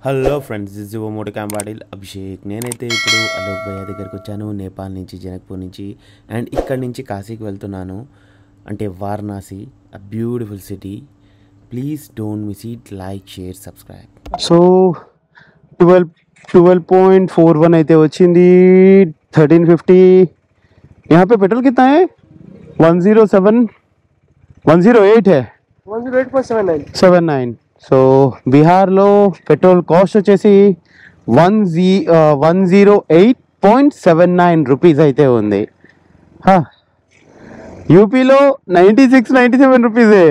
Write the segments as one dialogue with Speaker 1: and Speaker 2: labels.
Speaker 1: Hello friends, this is మోటో క్యాంపాడిల్ అభిషేక్. నేనైతే ఇప్పుడు అలోక్ భయ్య దగ్గరికి వచ్చాను, నేపాల్ నుంచి, జనక్పూర్ నుంచి. అండ్ ఇక్కడ నుంచి కాశీకి వెళ్తున్నాను, అంటే Varanasi, a beautiful city. Please don't miss it, like, share, subscribe.
Speaker 2: So 12.41 అయితే వచ్చింది. 1350. यहाँ पे पेट्रोल कितना है? 108 है. 108.79. సో బీహార్లో పెట్రోల్ కాస్ట్ వచ్చేసి 108.79 రూపీస్ అయితే ఉంది. యూపీలో 96-97 రూపీసే.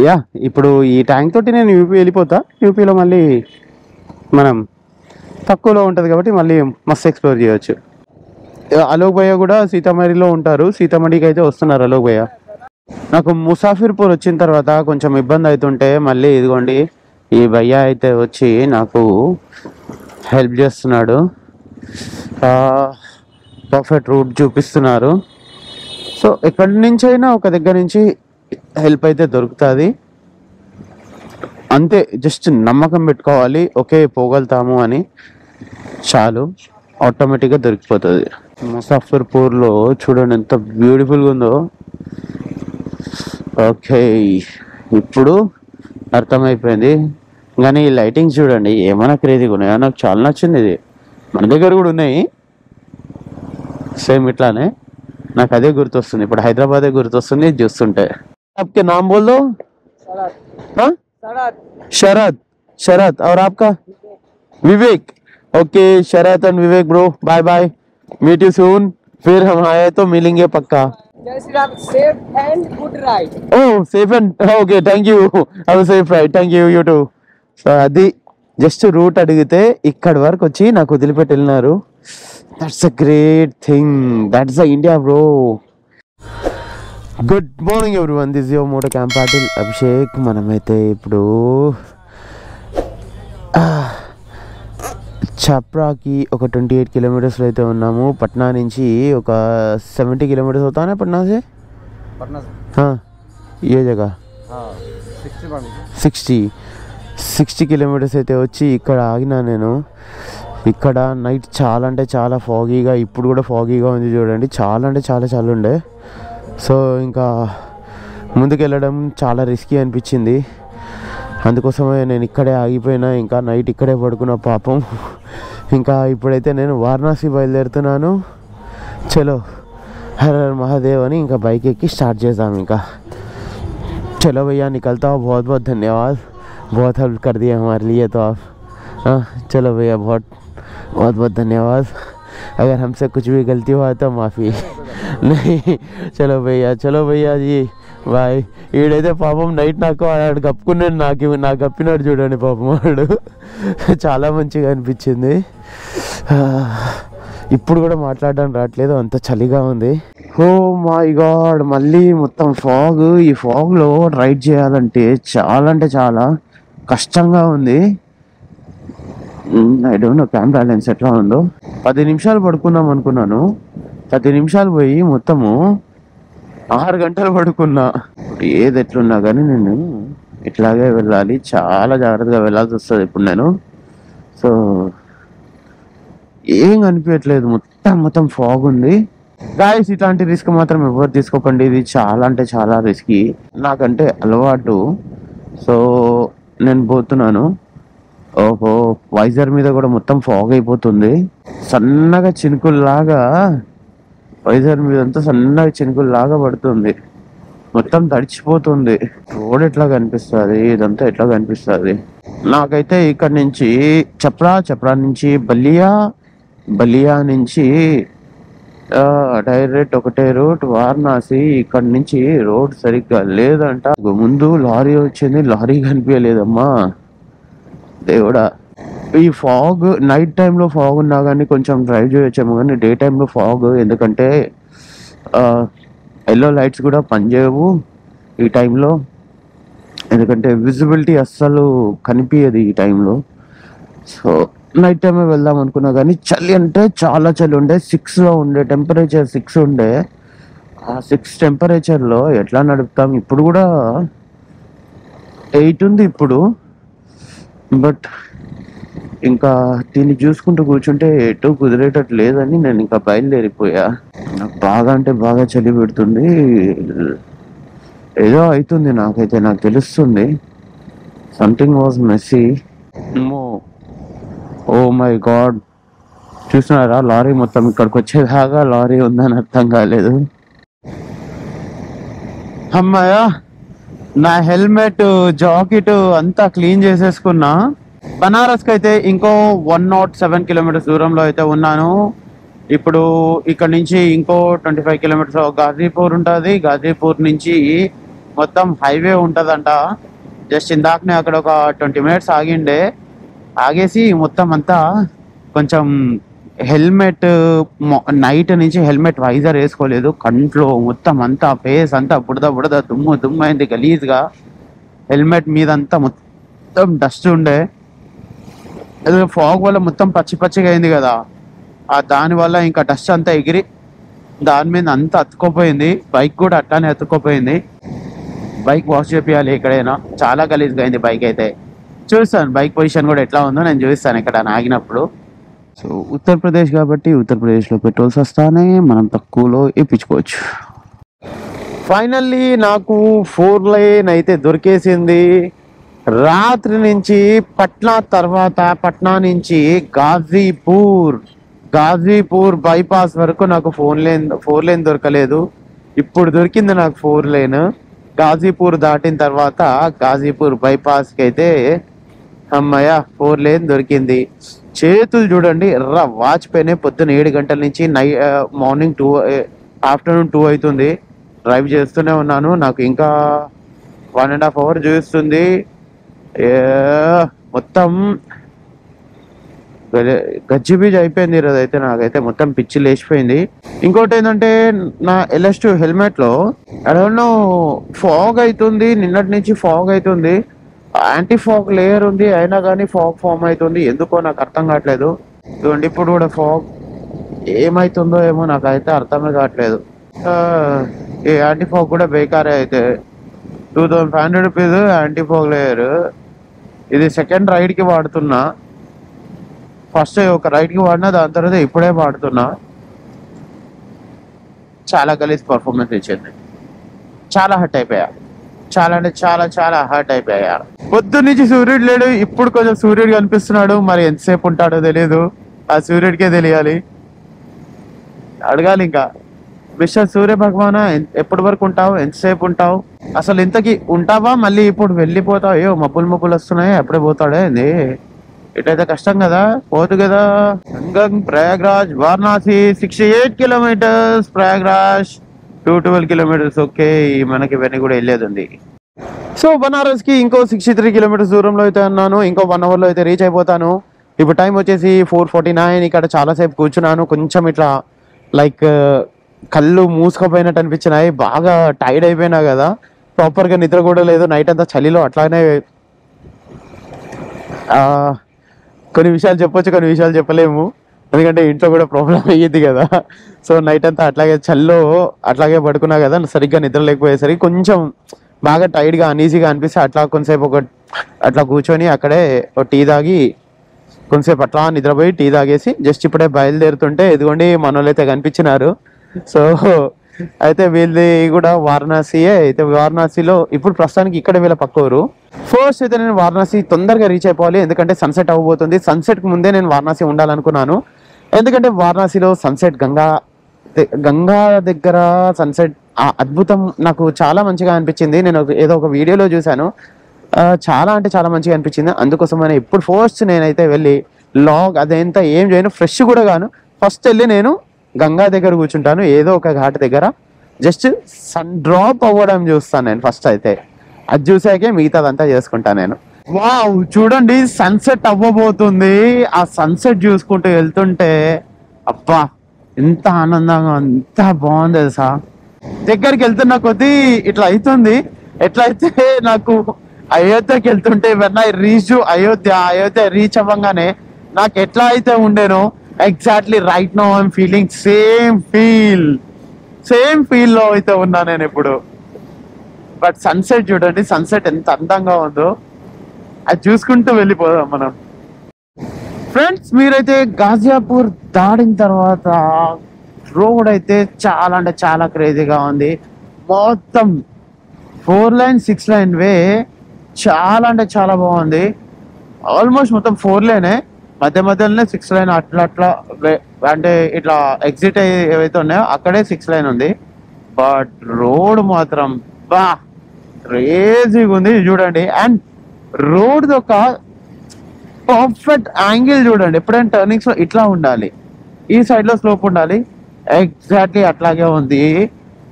Speaker 2: యా, ఇప్పుడు ఈ ట్యాంక్ తోటి నేను యూపీ వెళ్ళిపోతా. యూపీలో మళ్ళీ మనం తక్కువలో ఉంటుంది కాబట్టి మళ్ళీ మస్తు ఎక్స్ప్లోర్ చేయవచ్చు. అలోక్ భయ్య కూడా సీతామఢీలో ఉంటారు, సీతామఢీకి అయితే వస్తున్నారు అలోక్ భయ్య. నాకు ముసాఫిర్పూర్ వచ్చిన తర్వాత కొంచెం ఇబ్బంది అవుతుంటే మళ్ళీ ఇదిగోండి ఈ భయ్య అయితే వచ్చి నాకు హెల్ప్ చేస్తున్నాడు, పర్ఫెక్ట్ రూట్ చూపిస్తున్నారు. సో ఎక్కడి నుంచి అయినా ఒక దగ్గర నుంచి హెల్ప్ అయితే దొరుకుతుంది, అంతే. జస్ట్ నమ్మకం పెట్టుకోవాలి, ఓకే పోగలుగుతాము అని, చాలు, ఆటోమేటిక్గా దొరికిపోతుంది. ముసాఫిర్పూర్లో చూడండి ఎంత బ్యూటిఫుల్గా ఉందో. ఓకే, ఇప్పుడు అర్థమైపోయింది. కానీ ఈ లైటింగ్స్ చూడండి ఏమైనా క్రేజీగా ఉన్నాయో, నాకు చాలా నచ్చింది. ఇది మన దగ్గర కూడా ఉన్నాయి సేమ్ ఇట్లానే, నాకు అదే గుర్తొస్తుంది. ఇప్పుడు హైదరాబాదే గుర్తొస్తుంది చూస్తుంటే. आपके नाम बोल दो. शरद. शरद और आपका? Vivek. Okay Sharad and Vivek bro, bye bye, meet you soon. फिर हम आए तो मिलेंगे पक्का.
Speaker 3: Safe and good ride.
Speaker 2: Oh, safe and okay, thank you. Have a safe ride. Thank you, you too. So అది జస్ట్ రూట్ అడిగితే ఇక్కడ వరకు వచ్చి నాకు వదిలిపెట్టి వెళ్ళినారు. That's a great thing. That's the India bro. Good morning everyone, this your మోటో క్యాంపాడిల్ అభిషేక్. మనమైతే ఇప్పుడు छपराकी ఒక 28 किलोमीटर्स అయితే ఉన్నాము. पटना నుంచి ఒక 70 किलोमीटर्स होता है ना पटना से. हाँ, ये जगह 60 किलोमीटर्స్ అయితే వచ్చి ఇక్కడ ఆగినా నేను. ఇక్కడ నైట్ చాలా అంటే చాలా ఫాగీగా, ఇప్పుడు కూడా ఫాగీగా ఉంది చూడండి. చాలా అంటే చాలా చాలా ఉండే. సో ఇంకా ముందుకు వెళ్ళడం చాలా రిస్కీ అనిపించింది, అందుకోసమే నేను ఇక్కడే ఆగిపోయినా. ఇంకా నైట్ ఇక్కడే పడుకున్న పాపం. ఇంకా ఇప్పుడైతే నేను వారణాసి బయలుదేరుతున్నాను. చలో హర హర మహాదేవ్ అని ఇంకా బైక్ ఎక్కి స్టార్ట్ చేద్దాం. ఇంకా चलो भैया, निकलता हो. बहुत बहुत धन्यवाद, बहुत हेल्प कर दिया हमारे लिए तो आप. चलो भैया, बहुत बहुत बहुत धन्यवाद. अगर हमसे कुछ भी गलती हुआ तो माफ़ी. नहीं, चलो भैया जी, బాయ్. ఈడైతే పాపం నైట్ నాకు ఆడు కప్పుకున్నాడు, నాకు కప్పినాడు చూడండి పాపం వాడు. చాలా మంచిగా అనిపించింది. ఇప్పుడు కూడా మాట్లాడడానికి రావట్లేదు, అంత చలిగా ఉంది. ఓ మై గాడ్, మళ్ళీ మొత్తం ఫాగ్. ఈ ఫాగ్లో రైడ్ చేయాలంటే చాలా అంటే చాలా కష్టంగా ఉంది. I don't know camera lens ఎట్లా ఉందో. 10 నిమిషాలు పడుకుందాం అనుకున్నాను, 10 నిమిషాలు పోయి మొత్తము 6 గంటలు పడుకున్నా. ఏది ఎట్లున్నా కానీ నేను ఇట్లాగే వెళ్ళాలి, చాలా జాగ్రత్తగా వెళ్ళాల్సి వస్తుంది ఇప్పుడు నేను. సో ఏం కనిపించట్లేదు, మొత్తం ఫాగ్ ఉంది. గాయస్, ఇట్లాంటి రిస్క్ మాత్రం ఎవరు తీసుకోకండి, ఇది చాలా అంటే చాలా రిస్కీ. నాకంటే అలవాటు. సో నేను పోతున్నాను. ఓహో, వైజర్ మీద కూడా మొత్తం ఫాగ్ అయిపోతుంది. సన్నగా చినుకుల్లాగా వైజర్ మీద అంతా సన్నగా చినుకుల్లాగా పడుతుంది, మొత్తం తడిచిపోతుంది. రోడ్ ఎట్లా కనిపిస్తుంది, ఇదంతా ఎట్లా కనిపిస్తుంది. నాకైతే ఇక్కడ నుంచి చప్రా నుంచి బలియా నుంచి డైరెక్ట్ ఒకటే రూట్ వారణాసి. ఇక్కడ నుంచి రోడ్ సరిగ్గా లేదంట. ముందు లారీ వచ్చింది, లారీ కనిపించలేదమ్మా దేవుడా. ఈ ఫాగ్ నైట్ టైంలో ఫాగ్ ఉన్నా కానీ కొంచెం డ్రైవ్ చేయొచ్చేమో, కానీ డే టైంలో ఫాగ్, ఎందుకంటే ఎల్లో లైట్స్ కూడా పనిచేయవు ఈ టైంలో, ఎందుకంటే విజిబిలిటీ అస్సలు కనిపించదు ఈ టైంలో. సో నైట్ టైమే వెళ్దాం అనుకున్నా కానీ చలి అంటే చాలా చలి ఉండే. 6లో ఉండే టెంపరేచర్, 6 ఉండే. ఆ 6 టెంపరేచర్లో ఎట్లా నడుపుతాం. ఇప్పుడు కూడా 8 ఉంది ఇప్పుడు. బట్ ఇంకా దీన్ని చూసుకుంటూ కూర్చుంటే ఎటు కుదిరేటట్టు లేదని నేను ఇంకా బయలుదేరిపోయా. నాకు బాగా అంటే బాగా చలి పెడుతుంది. ఏదో అవుతుంది నాకైతే, నాకు తెలుస్తుంది something was messy. Oh my God, చూసినారా లారీ మొత్తం ఇక్కడికి వచ్చేదాకా లారీ ఉందని అర్థం కాలేదు. అమ్మాయ, నా హెల్మెట్ జాకెట్ అంతా క్లీన్ చేసేసుకున్నా. బనారస్కి అయితే ఇంకో 107 కిలోమీటర్స్ దూరంలో అయితే ఉన్నాను. ఇప్పుడు ఇక్కడ నుంచి ఇంకో 25 కిలోమీటర్స్ గాజీపూర్ ఉంటుంది. గాజీపూర్ నుంచి మొత్తం హైవే ఉంటుందంట. జస్ట్ ఇందాకనే అక్కడ ఒక 20 మినిట్స్ ఆగేసి మొత్తం అంతా కొంచెం హెల్మెట్ నైట్ నుంచి హెల్మెట్ వైజర్ వేసుకోలేదు. కంట్లో మొత్తం అంతా ఫేస్ అంతా బుడద దుమ్ము అయింది గలీజ్గా. హెల్మెట్ మీద అంతా మొత్తం డస్ట్ ఉండే. ఫాగ్ వల్ల మొత్తం పచ్చిగా అయింది కదా, దానివల్ల ఇంకా డస్ట్ అంతా ఎగిరి దాని మీద అంతా అతుక్కోపోయింది. బైక్ కూడా అట్లానే అతుక్కోపోయింది. బైక్ వాష్ చేపియాలి ఎక్కడైనా. చాలా గలీజ్గా అయింది బైక్ అయితే. చూస్తాను బైక్ పొజిషన్ కూడా ఎట్లా ఉందో నేను చూస్తాను ఇక్కడ ఆగినప్పుడు. సో ఉత్తరప్రదేశ్ కాబట్టి ఉత్తరప్రదేశ్లో పెట్రోల్ సస్తానే, మనం తక్కువలో ఇప్పించుకోవచ్చు. ఫైనల్లీ నాకు 4 లైన్ అయితే దొరికేసింది. రాత్రి నుంచి పట్నా నుంచి గాజీపూర్ బైపాస్ వరకు నాకు 4 లైన్ దొరకలేదు. ఇప్పుడు దొరికింది నాకు 4 లైన్. గాజీపూర్ దాటిన తర్వాత గాజీపూర్ బైపాస్కి అయితే అమ్మయ్య 4 లైన్ దొరికింది. చేతులు చూడండి ఎర్ర వాచిపోయినాయి. పొద్దున్న 7 గంటల నుంచి మార్నింగ్ ఆఫ్టర్నూన్ 2 అవుతుంది. డ్రైవ్ చేస్తూనే ఉన్నాను. నాకు ఇంకా 1.5 అవర్ చూస్తుంది. మొత్తం గజ్జిబీజ్ అయిపోయింది ఈరోజు అయితే. నాకైతే మొత్తం పిచ్చి లేచిపోయింది. ఇంకోటి ఏంటంటే నా LS2 హెల్మెట్లో అడగను ఫాగ్ అవుతుంది. నిన్నటి నుంచి ఫాగ్ అవుతుంది. యాంటీ ఫాగ్ లేయర్ ఉంది, అయినా కానీ ఫాగ్ ఫామ్ అవుతుంది. ఎందుకో నాకు అర్థం కావట్లేదు. చూడండి ఇప్పుడు కూడా ఫాగ్ ఏమవుతుందో ఏమో నాకైతే అర్థమే కావట్లేదు. ఈ యాంటీ ఫాగ్ కూడా బేకారే అయితే. 2500 రూపీస్ యాంటీ ఫాగ్ లేయర్. ఇది సెకండ్ రైడ్కి వాడుతున్నా. ఫస్ట్ ఒక రైడ్కి వాడినా, దాని తర్వాత ఇప్పుడే వాడుతున్నా. చాలా గలీజ్ పర్ఫార్మెన్స్ ఇచ్చింది. చాలా హర్ట్ అయిపోయా. చాలా అంటే చాలా హర్ట్ అయిపోయా. పొద్దున్న నుంచి సూర్యుడు లేడు. ఇప్పుడు కొంచెం సూర్యుడు కనిపిస్తున్నాడు. మరి ఎంతసేపు ఉంటాడో తెలియదు. ఆ సూర్యుడికే తెలియాలి. అడగాలి ఇంకా, మిస్టర్ సూర్య భగవానా ఎప్పటి వరకు ఉంటావు, ఎంతసేపు ఉంటావు, అసలు ఇంతకి ఉంటావా, మళ్ళీ ఇప్పుడు వెళ్ళిపోతావు? అయ్యో మబ్బులు వస్తున్నాయి, ఎప్పుడే పోతాడే ఏంది? ఇటైతే కష్టం కదా, పోదు కదా. Gangam Prayagraj Varanasi 68 kilometres, Prayagraj 212 kilometres. Okay, మనకి ఇవన్నీ కూడా వెళ్ళేది ఉంది. సో బనారస్కి ఇంకో 63 కిలోమీటర్స్ దూరంలో అయితే ఉన్నాను. ఇంకో 1 అవర్లో అయితే రీచ్ అయిపోతాను. ఇప్పుడు టైం వచ్చేసి 4:49. ఇక్కడ చాలాసేపు కూర్చున్నాను. కొంచెం ఇట్లా లైక్ కళ్ళు మూసుకుపోయినట్టు అనిపించినాయి. బాగా టైర్డ్ అయిపోయినా కదా, ప్రాపర్గా నిద్ర కూడా లేదు. నైట్ అంతా చలిలో అట్లానే కొన్ని విషయాలు చెప్పొచ్చు, కొన్ని విషయాలు చెప్పలేము. ఎందుకంటే ఇంట్లో కూడా ప్రాబ్లం అయ్యేది కదా. సో నైట్ అంతా అట్లాగే చల్లో అట్లాగే పడుకున్నా కదా, సరిగ్గా నిద్ర లేకపోయేసరికి కొంచెం బాగా టైర్డ్గా అనీజీగా అనిపిస్తే అట్లా కొంతసేపు అట్లా కూర్చొని అక్కడే టీ తాగి కొంతసేపు అట్లా నిద్రపోయి టీ తాగేసి జస్ట్ ఇప్పుడే బయలుదేరుతుంటే ఇదిగోండి మనోళ్ళు అయితే కనిపించినారు. సో అయితే వీళ్ళది కూడా వారణాసియే. అయితే వారణాసిలో ఇప్పుడు ప్రస్తుతానికి ఇక్కడ వీళ్ళ పక్క ఊరు. ఫస్ట్ అయితే నేను వారణాసి తొందరగా రీచ్ అయిపోవాలి, ఎందుకంటే సన్సెట్ అవ్వబోతుంది. సన్సెట్కి ముందే నేను వారణాసి ఉండాలనుకున్నాను. ఎందుకంటే వారణాసిలో సన్సెట్ గంగా దగ్గర సన్సెట్ అద్భుతం నాకు చాలా మంచిగా అనిపించింది. నేను ఏదో ఒక వీడియోలో చూశాను, చాలా అంటే చాలా మంచిగా అనిపించింది. అందుకోసమని ఇప్పుడు ఫస్ట్ నేనైతే వెళ్ళి లాగ్ అదంతా ఏం చేయను, ఫ్రెష్ కూడా గాను. ఫస్ట్ వెళ్ళి నేను గంగా దగ్గర కూర్చుంటాను, ఏదో ఒక ఘాట్ దగ్గర. జస్ట్ సన్ డ్రాప్ అవ్వడం చూస్తాను నేను ఫస్ట్. అయితే అది చూసాకే మిగతాదంతా చేసుకుంటాను నేను. వావ్, చూడండి సన్సెట్ అవ్వబోతుంది. ఆ సన్సెట్ చూసుకుంటూ వెళ్తుంటే అబ్బా ఎంత ఆనందంగా, ఎంత బాగుంది తెలుసా. దగ్గరికి వెళ్తున్న కొద్దీ ఇట్లా అవుతుంది. ఎట్లయితే నాకు అయోధ్యకి వెళ్తుంటే when I reach Ayodhya reach అవ్వగానే నాకు ఎట్లా అయితే ఉండేనో exactly right now I'm feeling same feel లో అయితే ఉన్నా నేను ఇప్పుడు. బట్ సన్సెట్ చూడండి, సన్సెట్ ఎంత అందంగా ఉందో. అది చూసుకుంటూ వెళ్ళిపోదాం మనం. ఫ్రెండ్స్, మీరైతే గాజియాపూర్ దాటిన తర్వాత రోడ్ అయితే చాలా అంటే చాలా క్రేజీగా ఉంది. మొత్తం 4 లైన్ 6 లైన్ వే చాలా అంటే చాలా బాగుంది. ఆల్మోస్ట్ మొత్తం 4 లైనే, మధ్య మధ్యలోనే 6 లైన్ అట్లా అట్లా అంటే ఇట్లా ఎగ్జిట్ ఏవైతే ఉన్నాయో అక్కడే 6 లైన్ ఉంది. బట్ రోడ్ మాత్రం బా క్రేజీగా ఉంది చూడండి. అండ్ రోడ్ ఒక పర్ఫెక్ట్ యాంగిల్ చూడండి. ఎప్పుడైనా టర్నింగ్స్ లో ఇట్లా ఉండాలి, ఈ సైడ్ లో స్లోప్ ఉండాలి. ఎగ్జాక్ట్లీ అట్లాగే ఉంది.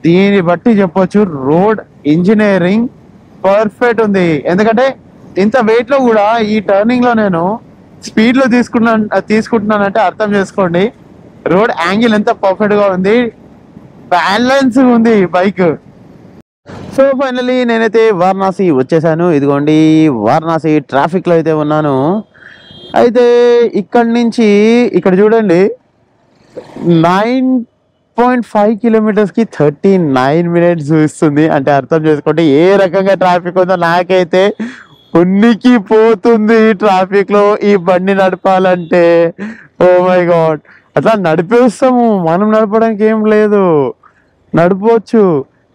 Speaker 2: దీన్ని బట్టి చెప్పొచ్చు రోడ్ ఇంజనీరింగ్ పర్ఫెక్ట్ ఉంది. ఎందుకంటే ఇంత వెయిట్ లో కూడా ఈ టర్నింగ్ లో నేను స్పీడ్ లో తీసుకుంటున్నానంటే అర్థం చేసుకోండి రోడ్ యాంగిల్ ఎంత పర్ఫెక్ట్ గా ఉంది, బ్యాలెన్స్ ఉంది బైక్. సో ఫైనలీ నేనైతే వారణాసి వచ్చేసాను. ఇదిగోండి వారణాసి ట్రాఫిక్ లో అయితే ఉన్నాను. అయితే ఇక్కడ నుంచి ఇక్కడ చూడండి 9.5 కిలోమీటర్స్కి 39 మినిట్స్ చూస్తుంది. అంటే అర్థం చేసుకోండి ఏ రకంగా ట్రాఫిక్ ఉందో. నాకైతే ఉనికి పోతుంది ట్రాఫిక్ లో ఈ బండి నడపాలంటే. ఓ మై గాడ్, అట్లా నడిపేస్తాము, మనం నడపడానికి ఏం లేదు, నడపవచ్చు.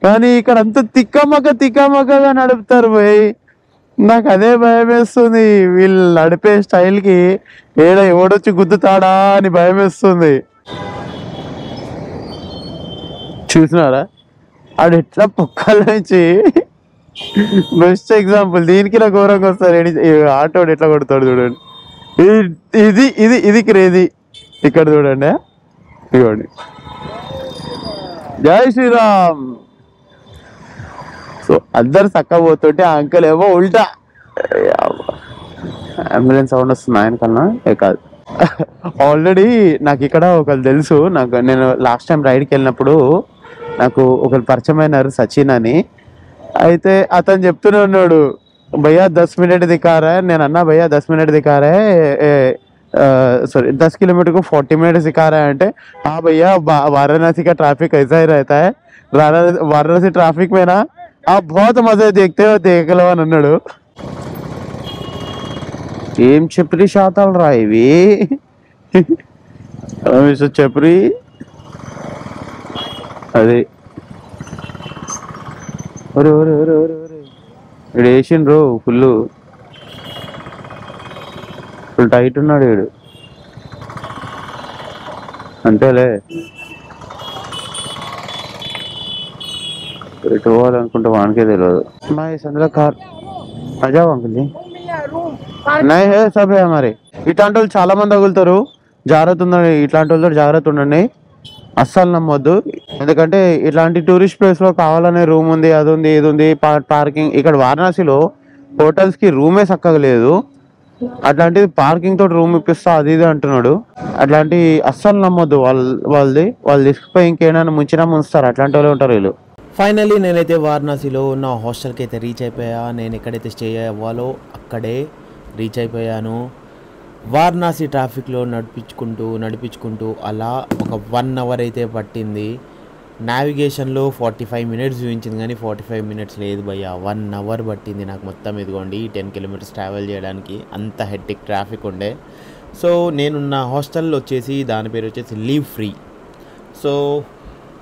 Speaker 2: కానీ ఇక్కడ అంత తిక్కమక్కగా నడుపుతారు పోయి. నాకు అదే భయం వేస్తుంది, వీళ్ళు నడిపే స్టైల్కి ఎవడొచ్చి గుద్దుతాడా అని భయం వేస్తుంది. చూసినారా ఆడు ఎట్లా పొక్కల నుంచి బెస్ట్ ఎగ్జాంపుల్. దీనికి నా ఘోరంగా వస్తారు. ఆటోడు ఎట్లా కొడతాడు చూడండి. ఇది ఇది ఇది క్రేజీ. ఇక్కడ చూడండి, ఇవ్వండి జై శ్రీరామ్. సో అందరు చక్క పోతుంటే ఆ అంకల్ ఏమో ఉల్టా. అంబులెన్స్ సౌండ్ వస్తుంది ఆయన కన్నా కాదు. ఆల్రెడీ నాకు ఇక్కడ ఒకరు తెలుసు. నేను లాస్ట్ టైం రైడ్కి వెళ్ళినప్పుడు నాకు ఒకరు పరిచయం అయినారు, సచిన్ అని. అయితే అతను చెప్తూనే ఉన్నాడు, భయ్యా 10 మినిట్ దిక్కారా. నేను అన్నా భయ్యా 10 మినిట్ దిక్కారా, सॉरी 10 किलोमीटर को 40 मिनट सिखा रहा है. हाँ भैया वाराणसी का ट्रैफिक ऐसा ही रहता है. वाराणसी ट्रैफिक में ना आप बहुत मजे देखते हो, देख लो అని అన్నాడు. ఏం చెప్పరి శాతాలు రా ఇవి. చెప్పరి అదే ఒరే ఒరే ఒరే ఒరే ఒరే వీడు వేసిండ్రు ఫుల్ టైట్ ఉన్నాడు వీడు. అంతేలే ఎటు పోవాలనుకుంటే వానికే తెలియదు. అందులో కార్ అజావు అంకుల్ నై హే సబ్ హే మరి. ఇట్లాంటి వాళ్ళు చాలా మంది తగులుతారు, జాగ్రత్త ఉండండి. ఇట్లాంటి వాళ్ళతో జాగ్రత్త ఉండండి, అస్సలు నమ్మొద్దు. ఎందుకంటే ఇట్లాంటి టూరిస్ట్ ప్లేస్ లో కావాలనే రూమ్ ఉంది, అది ఉంది, ఇది ఉంది, పార్కింగ్. ఇక్కడ వారణాసిలో హోటల్స్ కి రూమే చక్కగా లేదు, అట్లాంటిది పార్కింగ్ తోటి రూమ్ ఇప్పిస్తా అది ఇది అంటున్నాడు. అట్లాంటి అస్సలు నమ్మొద్దు. వాళ్ళు తీసుకుపోయి ఇంకేమైనా ముంచుతారు. అట్లాంటి వాళ్ళు ఉంటారు వీళ్ళు.
Speaker 1: ఫైనల్లీ నేనైతే వారణాసిలో నా హాస్టల్కి అయితే రీచ్ అయిపోయా. నేను ఎక్కడైతే స్టే అవ్వాలో అక్కడే రీచ్ అయిపోయాను. వారణాసి ట్రాఫిక్లో నడిపించుకుంటూ అలా ఒక 1 అవర్ అయితే పట్టింది. నావిగేషన్లో 45 మినిట్స్ చూపించింది, కానీ 45 మినిట్స్ లేదు భయ్యా, 1 అవర్ పట్టింది నాకు మొత్తం. ఇదిగోండి 10 కిలోమీటర్స్ ట్రావెల్ చేయడానికి అంత హెక్టిక్ ట్రాఫిక్ ఉండే. సో నేనున్న హాస్టల్ వచ్చేసి దాని పేరు వచ్చేసి లీవ్ ఫ్రీ. సో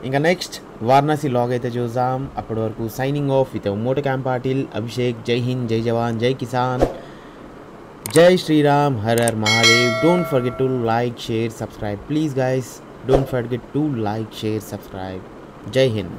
Speaker 1: ఇంకా నెక్స్ట్ వారణాసి లాగ్ అయితే చూద్దాం. అప్పటి వరకు signing off with moto camp Patil, Abhishek. జై హింద్, జై జవాన్, జై కిసాన్, జై శ్రీరామ్, హర్ హర్ Mahadev. Don't forget to like, share, subscribe. Please guys, don't forget to like, share, subscribe. Jai Hind.